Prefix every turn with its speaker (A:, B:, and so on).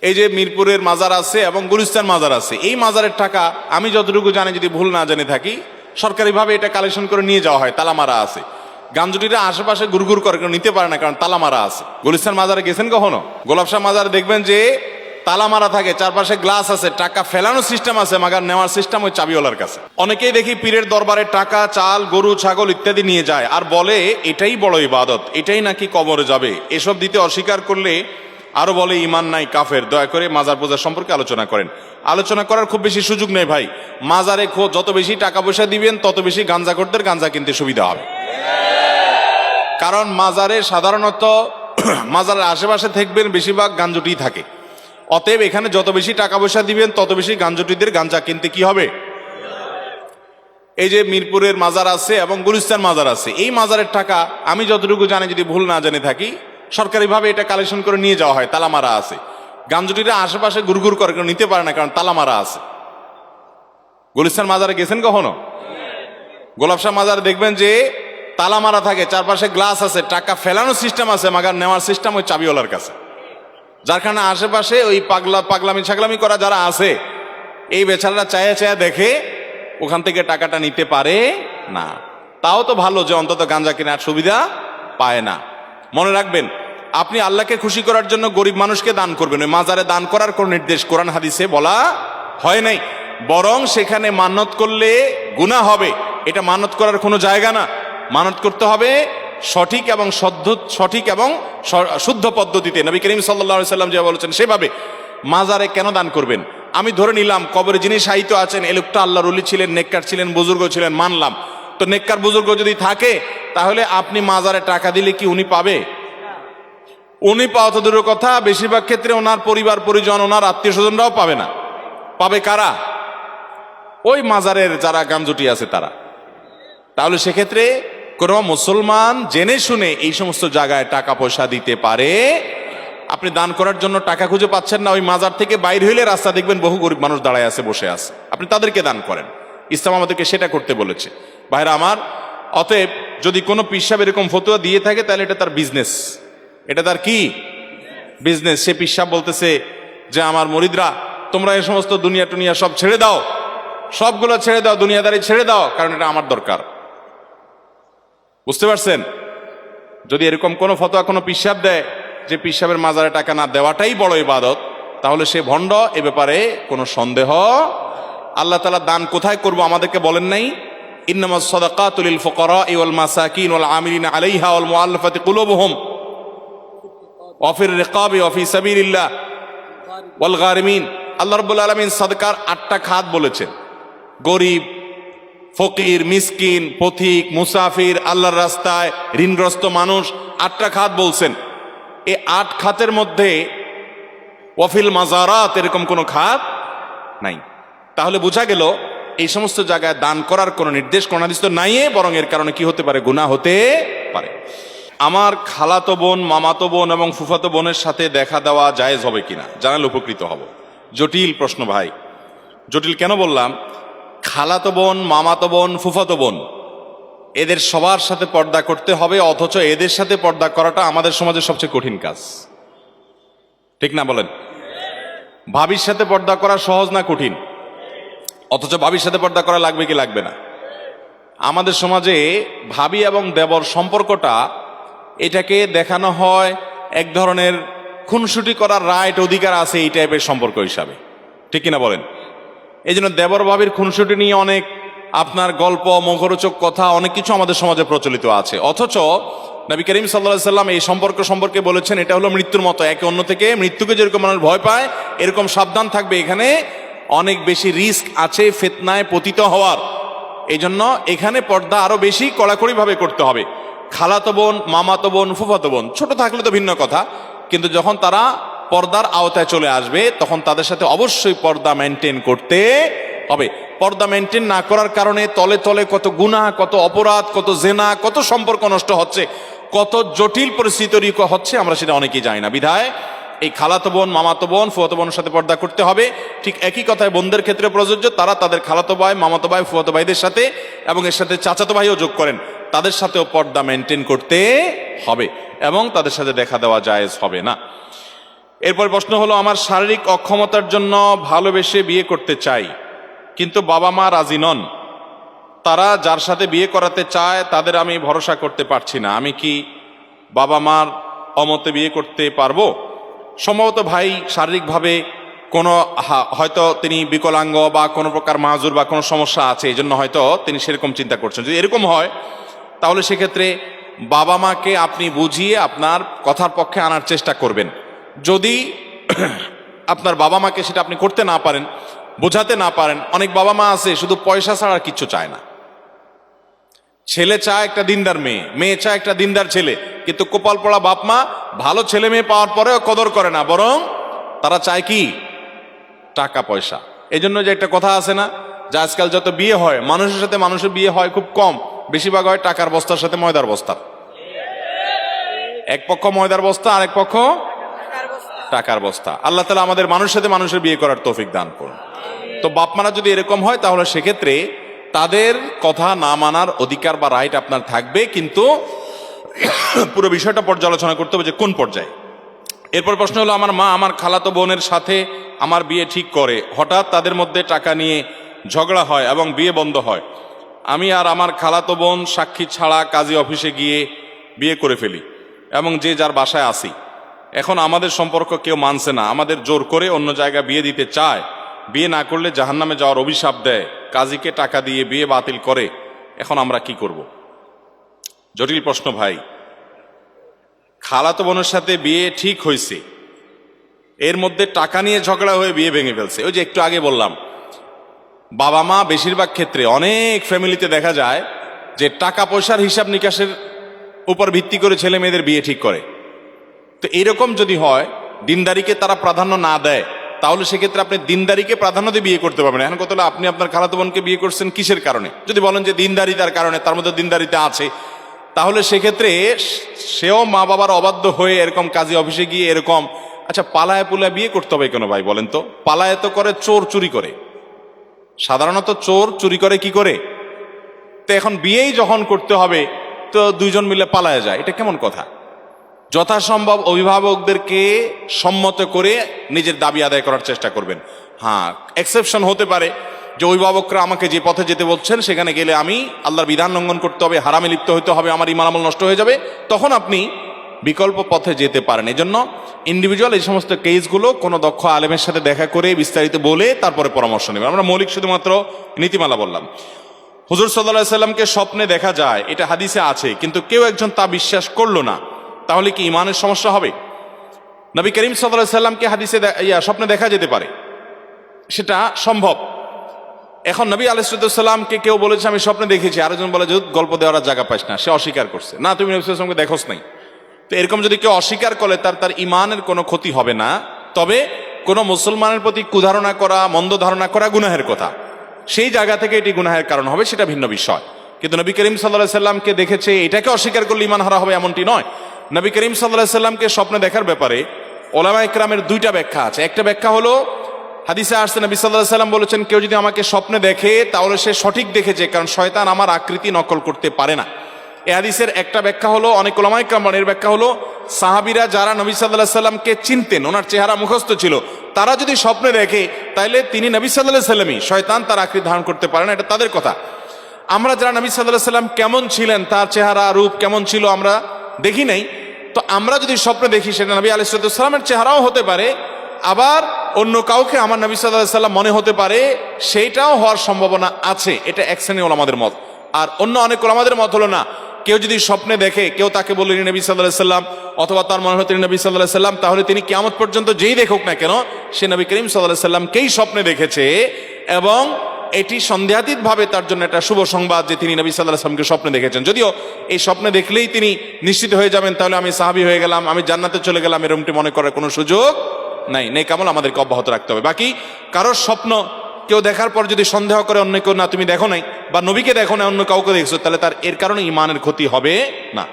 A: এই যে মিরপুরের মাজার আছে এবং গুলিস্তান মাজার আছে, এই মাজারের টাকা আমি যতটুকু জানি, যদি ভুল না জেনে থাকি, সরকারিভাবে এটা কালেকশন করে নিয়ে যাওয়া হয়, তালা মারা আছে। গাঞ্জুটিরা আশেপাশে গুড়গুড় করে, কেউ নিতে পারে না, কারণ তালা মারা আছে। গুলিস্তান মাজারে গেছেন কখনো? গোলাপশাহ মাজারে দেখবেন যে তালা মারা থাকে, চারপাশে গ্লাস আছে, টাকা ফেলানোর সিস্টেম আছে, মাগার নেওয়ার সিস্টেম ওই চাবিওয়ালার কাছে। অনেকেই দেখি পীরের দরবারে টাকা, চাল, গরু, ছাগল ইত্যাদি নিয়ে যায়, আর বলে এটাই বড় ইবাদত, এটাই নাকি কবরে যাবে। এসব দিতে অস্বীকার করলে আরো বলে ইমান নাই, কাফের। দয়া করে মাজার পূজা সম্পর্কে আলোচনা করেন। আলোচনা করার খুব বেশি সুযোগ নেই ভাই। মাজারে যত বেশি টাকা পয়সা দিবেন, তত বেশি গাঞ্জাখোরদের গাঞ্জা কিনতে সুবিধা হবে। কারণ মাজারে সাধারণত মাজারের আশেপাশে থাকবেন বেশিরভাগ গাঞ্জুটি থাকে। অতএব এখানে যত বেশি টাকা পয়সা দিবেন, তত বেশি গাঞ্জুটিদের গাঞ্জা কিনতে কি হবে। এই যে মিরপুরের মাজার আছে এবং গুলিস্তান মাজার আছে, এই মাজারের টাকা আমি যতটুকু জানি, যদি ভুল না জেনে থাকি, সরকারিভাবে এটা কালেকশন করে নিয়ে যাওয়া হয়, তালা মারা আছে। গাঞ্জুটিরা আশেপাশে গুড়গুড় করে, কেউ নিতে পারে না, কারণ তালা মারা আছে। গুলিস্তান মাজারে গেছেন কখনো? গোলাপশাহ মাজারে দেখবেন যে তালা মারা থাকে, চারপাশে গ্লাস আছে, টাকা ফেলানোর সিস্টেম আছে, মাগার নেওয়ার সিস্টেম ওই চাবিওয়ালার কাছে। যার কারণে আশেপাশে ওই পাগলামি ছাগলামি করা যারা আছে, এই বেচারারা চায়া চায়া দেখে ওখান থেকে টাকাটা নিতে পারে না। তাও তো ভালো যে অন্তত গাঁজা কেনার সুবিধা পায় না। মনে রাখবেন, আপনি আল্লাহকে খুশি করার জন্য গরিব মানুষকে দান করবেন। ওই মাজারে দান করার কোন নির্দেশ কোরআন হাদিসে বলা হয় নাই। বরং সেখানে মান্নত করলে গুনাহ হবে, এটা মানত করার কোনো জায়গা না। মানত করতে হবে সঠিক এবং শুদ্ধ পদ্ধতিতে। নবী করিম সাল্লাল্লাহু আলাইহি সাল্লাম যে বলেছেন সেভাবে। মাজারে কেন দান করবেন? আমি ধরে নিলাম কবরে যিনি শায়িত আছেন, এ লোকটা আল্লাহর ওলি ছিলেন, নেককার ছিলেন, বুজুর্গ ছিলেন, মানলাম। তো নেককার বুজুর্গ যদি থাকে, তাহলে আপনি মাজারে টাকা দিলে কি উনি পাবে? উনি পাওয়া তো দূরের কথা, বেশিরভাগ ক্ষেত্রে ওনার পরিবার পরিজন, ওনার আত্মীয় স্বজনরাও পাবে না। পাবে কারা? ওই মাজারের যারা গামজুটি আছে তারা। তাহলে সেক্ষেত্রে কোনো মুসলমান জেনে শুনে এই সমস্ত জায়গায় টাকা পয়সা দিতে পারে। আপনি দান করার জন্য টাকা খুঁজে পাচ্ছেন না, ওই মাজার থেকে বাইরে হইলে রাস্তা দেখবেন বহু গরিব মানুষ দাঁড়ায় আছে, বসে আছে, আপনি তাদেরকে দান করেন। ইসলাম আমাদেরকে সেটা করতে বলেছে। ভাইরা আমার, অতএব যদি কোনো পীর সাহেব এরকম ফতোয়া দিয়ে থাকে, তাহলে এটা তার বিজনেস। এটা তার কি বিজনেস? সে পীর সাহেব বলতেছে যে আমার মুরিদরা, তোমরা এই সমস্ত দুনিয়া টুনিয়া সব ছেড়ে দাও, সবগুলো ছেড়ে দাও, দুনিয়াদারি ছেড়ে দাও, কারণ এটা আমার দরকার। বুঝতে পারছেন? যদি এরকম কোনো ফতোয়া কোনো পীর সাহেব দেয় যে পীর সাহেবের মাজারে টাকা না দেওয়াটাই বড় ইবাদত, তাহলে সে ভণ্ড। এ ব্যাপারে কোনো সন্দেহ। আল্লাহ তাআলা দান কোথায় করব আমাদেরকে বলেন নাই? ইন্নামাস সাদাকাতু লিল ফুকারা'i ওয়াল মাসাকিন ওয়াল আমিলিনা আলাইহা ওয়াল মুআল্লাফাতি কুলুবুহুম ওয়া ফির রিকাবি ওয়া ফি সাবিলিল্লাহ ওয়াল গারিমিন। আল্লাহ রাব্বুল আলামিন সাদকার 8টা খাত বলেছেন। গরিব, ফকির, মিসকিন, পথিক, মুসাফির, আল্লাহর রাস্তায় ঋণগ্রস্ত মানুষ, 8টা খাত বলছেন। এই 8 খাতের মধ্যে ওয়াফিল মাজারাত এরকম কোনো খাত নাই। তাহলে বোঝা গেল এই সমস্ত জায়গায় দান করার কোনো নির্দেশ কোন হাদিস তো নাই, বরং এর কারণে কি হতে পারে? গুনাহ হতে পারে। আমার খালাতো বোন, মামাতো বোন এবং ফুফাতো বোনের সাথে দেখা দেওয়া জায়েজ হবে কিনা জানালে উপকৃত হব। জটিল প্রশ্ন ভাই। জটিল কেন বললাম? খালাতো বোন, মামাতো বোন, ফুফাতো বোন, এদের সবার সাথে পর্দা করতে হবে, অথচ এদের সাথে পর্দা করাটা আমাদের সমাজের সবচেয়ে কঠিন কাজ। ঠিক না বলেন? ভাবির সাথে পর্দা করা সহজ না কঠিন? অথচ ভাবির সাথে পর্দা করা লাগবে কি লাগবে না? আমাদের সমাজে ভাবি এবং দেবর সম্পর্কটা, এটাকে দেখানো হয় এক ধরনের খুনসুটি করার রাইট, অধিকার আছে এই টাইপের সম্পর্ক হিসাবে। ঠিক কিনা বলেন? এই জন্য দেবর ভাবির খুনসুটি নিয়ে অনেক আপনার গল্প, মুখরোচক কথা, অনেক কিছু আমাদের সমাজে প্রচলিত আছে। অথচ নবী করিম সাল্লাল্লাহু আলাইহি সাল্লাম এই সম্পর্ক সম্পর্কে বলেছেন এটা হলো মৃত্যুর মতো। একে অন্য থেকে, মৃত্যুকে যেরকম মানুষ ভয় পায়, এরকম সাবধান থাকবে। এখানে অনেক বেশি রিস্ক আছে ফিতনায় পতিত হওয়ার। এই জন্য এখানে পর্দা আরো বেশি কড়াকড়ি ভাবে করতে হবে। খালাতো বোন, মামাতো বোন, ফুফাতো বোন ছোট থাকলে তো ভিন্ন কথা, কিন্তু যখন তারা পর্দার আওতায় চলে আসবে, তখন তাদের সাথে অবশ্যই পর্দা মেনটেন করতে হবে। পর্দা মেনটেন না করার কারণে তলে তলে কত গুনাহ, কত অপরাধ, কত জেনা, কত সম্পর্ক নষ্ট হচ্ছে, কত জটিল পরিস্থিতি হচ্ছে, আমরা সেটা অনেকেই জানি না। বিধায় এই খালাতো বোন, মামাতো বোন, ফুফাতো বোনের সাথে পর্দা করতে হবে। ঠিক একই কথায় বোনদের ক্ষেত্রে প্রযোজ্য। তারা তাদের খালাতো ভাই, মামাতো ভাই, ফুফাতো ভাইদের সাথে, এবং এর সাথে চাচাতো ভাইও যোগ করেন, তাদের সাথেও পর্দা মেনটেন করতে হবে এবং তাদের সাথে দেখা দেওয়া জায়েজ হবে না। এরপর প্রশ্ন হলো, আমার শারীরিক অক্ষমতার জন্য ভালোবেসে বিয়ে করতে চাই, কিন্তু বাবা মা রাজি নন। তারা যার সাথে বিয়ে করাতে চায় তাদের আমি ভরসা করতে পারছি না। আমি কি বাবা মার অমতে বিয়ে করতে পারবো? সম্ভবত ভাই শারীরিকভাবে কোনো হয়তো তিনি বিকলাঙ্গ বা কোনো প্রকার মাজুর বা কোনো সমস্যা আছে, এই জন্য হয়তো তিনি সেরকম চিন্তা করছেন। যদি এরকম হয় তাহলে সেক্ষেত্রে বাবা মাকে আপনি বুঝিয়ে আপনার কথার পক্ষে আনার চেষ্টা করবেন। যদি আপনার বাবা মাকে সেটা আপনি করতে না পারেন, বোঝাতে না পারেন, অনেক বাবা মা আছে শুধু পয়সা ছাড়া আর কিচ্ছু চায় না। ছেলে চায় একটা দিনদার মেয়ে, মেয়ে চায় একটা দিনদার ছেলে, কিন্তু কপাল পড়া বাপ মা ভালো ছেলে মেয়ে পাওয়ার পরেও কদর করে না, বরং তারা চায় কি? টাকা পয়সা। এই জন্য যে একটা কথা আছে না, যে আজকাল যত বিয়ে হয় মানুষের সাথে মানুষের বিয়ে হয় খুব কম, বেশিরভাগ হয় টাকার বস্তার সাথে ময়দার বস্তা। এক পক্ষ ময়দার বস্তা, আরেক পক্ষ টাকার বস্তা। আল্লাহ তাআলা আমাদের মানুষের সাথে মানুষের বিয়ে করার তৌফিক দান করুন। তো বাপ মারা যদি এরকম হয় তাহলে সেক্ষেত্রে তাদের কথা না মানার অধিকার বা রাইট আপনার থাকবে, কিন্তু পুরো বিষয়টা পর্যালোচনা করতে হবে যে কোন পর্যায়ে। এরপর প্রশ্ন হলো, আমার মা আমার খালাতো বোনের সাথে আমার বিয়ে ঠিক করে, হঠাৎ তাদের মধ্যে টাকা নিয়ে ঝগড়া হয় এবং বিয়ে বন্ধ হয়। আমি আর আমার খালাতো বোন সাক্ষী ছাড়া কাজী অফিসে গিয়ে বিয়ে করে ফেলি এবং যে যার বাসায় আসি। এখন আমাদের সম্পর্ক কেউ মানছে না, আমাদের জোর করে অন্য জায়গায় বিয়ে দিতে চায়। বিয়ে না করলে জাহান্নামে যাওয়ার অভিশাপ দেয়, কাজীকে টাকা দিয়ে বিয়ে বাতিল করে। এখন আমরা কি করব? জটিল প্রশ্ন ভাই। খালাতো বোনের সাথে বিয়ে ঠিক হয়েছে, এর মধ্যে টাকা নিয়ে ঝগড়া হয়ে বিয়ে ভেঙে ফেলছে। ওই যে একটু আগে বললাম, বাবা মা বেশিরভাগ ক্ষেত্রে অনেক ফ্যামিলিতে দেখা যায় যে টাকা পয়সার হিসাব নিকাশের উপর ভিত্তি করে ছেলে মেয়েদের বিয়ে ঠিক করে। তো এরকম যদি হয়, দিনদারিকে তারা প্রাধান্য না দেয়, তাহলে সেক্ষেত্রে আপনি দিনদারিকে প্রাধান্য দিয়ে বিয়ে করতে পারবেন। এখন কথা হলো, আপনি আপনার খালাতো বোনকে বিয়ে করছেন কিসের কারণে? যদি বলেন যে দিনদারিতার কারণে, তার মধ্যে দিনদারিতা আছে, তাহলে সেক্ষেত্রে সেও মা বাবার অবাধ্য হয়ে এরকম কাজী অফিসে গিয়ে এরকম, আচ্ছা পালায় পুলায় বিয়ে করতে হবে কেন ভাই বলেন তো? পালায় তো করে চোর চুরি করে, সাধারণত চোর চুরি করে কি করে? তো এখন বিয়েই যখন করতে হবে তো দুইজন মিলে পালায় যায়, এটা কেমন কথা? যথাসম্ভব অভিভাবকদেরকে সম্মত করে নিজের দাবি আদায় করার চেষ্টা করবেন। হ্যাঁ, এক্সেপশন হতে পারে যে অভিভাবকরা আমাকে যে পথে যেতে বলছেন সেখানে গেলে আমি আল্লাহর বিধান লঙ্ঘন করতে হবে, হারামে লিপ্ত হতে হবে, আমার ঈমান আমল নষ্ট হয়ে যাবে, তখন আপনি বিকল্প পথে যেতে পারেন। এই জন্য ইন্ডিভিজুয়াল এই সমস্ত কেসগুলো কোনো দক্ষ আলেমের সাথে দেখা করে বিস্তারিত বলে তারপরে পরামর্শ নেবেন। আমরা মৌলিক শুধুমাত্র নীতিমালা বললাম। হুজুর সাল্লাল্লাহু আলাইহি সাল্লামকে স্বপ্নে দেখা যায়, এটা হাদিসে আছে, কিন্তু কেউ একজন তা বিশ্বাস করলো না, তাহলে কি ইমানের সমস্যা হবে? নবী করিম সাল্লাল্লাহু আলাইহি সাল্লামকে হাদিসে স্বপ্নে দেখা যেতে পারে, সেটা সম্ভব। এখন নবী আলাইহিস সালামকে কেউ বলেছে আমি স্বপ্নে দেখেছি, আরেকজন বলে যে গল্প দেওয়ার জায়গা পাইস না, সে অস্বীকার করছে, না তুমি নবী সাল্লাল্লাহু আলাইহি সাল্লামকে দেখোস নাই। তো এরকম যদি কেউ অস্বীকার করে তার ইমানের কোনো ক্ষতি হবে না। তবে কোনো মুসলমানের প্রতি কুধারণা করা, মন্দ ধারণা করা গুনাহের কথা, সেই জায়গা থেকে এটি গুনাহের কারণ হবে, সেটা ভিন্ন বিষয়। কিন্তু নবী করিম সাল্লাল্লাহু আলাইহি সাল্লামকে দেখেছে এটাকে অস্বীকার করলে ইমান হারা হবে এমনটি নয়। নবী করিম সাল্লাল্লাহু আলাইহি সাল্লামকে স্বপ্নে দেখার ব্যাপারে ওলামা ইকরামের দুইটা ব্যাখ্যা আছে। একটা ব্যাখ্যা হলো, হাদিসে আসছে নবী সাল্লাল্লাহু আলাইহি সাল্লাম বলেছেন, কেউ যদি আমাকে স্বপ্নে দেখে তাহলে সে সঠিক দেখেছে, কারণ শয়তান আমার আকৃতি নকল করতে পারে না। এই হাদিসের একটা ব্যাখ্যা হলো, অনেক ওলামা ইকরাম এর ব্যাখ্যা হলো, সাহাবীরা যারা নবী সাল্লাল্লাহু আলাইহি সাল্লামকে চিনতেন, ওনার চেহারা মুখস্থ ছিল, তারা যদি স্বপ্নে দেখে তাইলে তিনি নবী সাল্লাল্লাহু আলাইহি সাল্লামই, শয়তান তার আকৃতি ধারণ করতে পারে না, এটা তাদের কথা। আমরা যারা নবী সাল্লাল্লাহু আলাইহি সাল্লাম কেমন ছিলেন, তার চেহারা রূপ কেমন ছিল আমরা দেখি নাই, তো আমরা যদি স্বপ্নে দেখি সেটা নবী আলাইহিস সালামের চেহারাও হতে পারে, আবার অন্য কাউকে আমার নবী সাল্লাল্লাহু আলাইহি সাল্লাম মনে হতে পারে, সেইটাও হওয়ার সম্ভাবনা আছে। এটা এক শ্রেণীর ওলামাদের মত। আর অন্য অনেক ওলামাদের মত হলো না, কেউ যদি স্বপ্নে দেখে, কেউ তাকে বললেন নবী সাল্লাল্লাহু আলাইহি সাল্লাম, অথবা তার মনে হলো তিনি নবী সাল্লাল্লাহু আলাইহি সাল্লাম, তাহলে তিনি কিয়ামত পর্যন্ত যেই দেখুক না কেন সে নবী করিম সাল্লাল্লাহু আলাইহি সাল্লামকেই স্বপ্নে দেখেছে, এবং এটি সন্দেহাতীত ভাবে তার জন্য একটা শুভ সংবাদ যে তিনি নবী সাল্লাল্লাহু আলাইহি সাল্লামকে স্বপ্নে দেখেছেন। যদিও এই স্বপ্নে দেখলেই তিনি নিশ্চিত হয়ে যাবেন তাহলে আমি সাহাবী হয়ে গেলাম, আমি জান্নাতে চলে গেলাম, এরকমটি মনে করার কোনো সুযোগ নাই। নেক আমল আমাদেরকে অব্যাহত রাখতে হবে। বাকি কারোর স্বপ্ন কেউ দেখার পর যদি সন্দেহ করে অন্য কেউ, না তুমি দেখো নাই, বা নবীকে দেখো না অন্য কাউকে দেখছো, তাহলে তার এর কারণে ইমানের ক্ষতি হবে না।